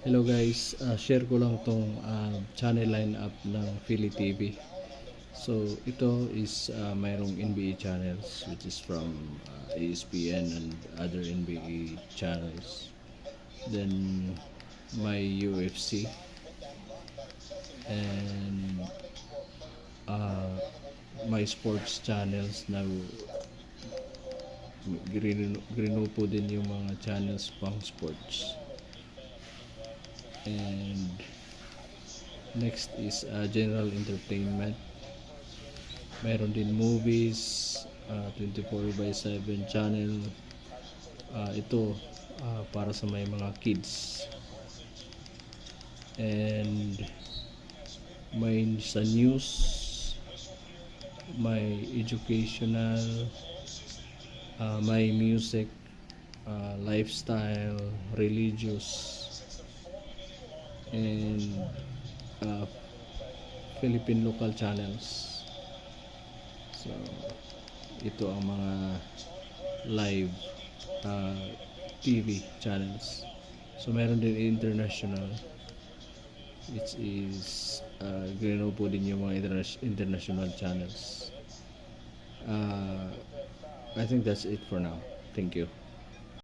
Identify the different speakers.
Speaker 1: Hello guys, share ko lang tong channel lineup ng Philly TV. So ito is mayroong NBA channels which is from ESPN and other NBA channels. Then may UFC and uh, may sports channels na grinupo din yung mga channels pang sports. And next is general entertainment. Meron din movies, 24/7 channel. Ito para sa may mga kids. And may sa news, may educational, may music, lifestyle, religious, and Philippine local channels. So ito ang mga live TV channels. So meron din international, which is po din yung mga international channels. I think that's it for now. Thank you.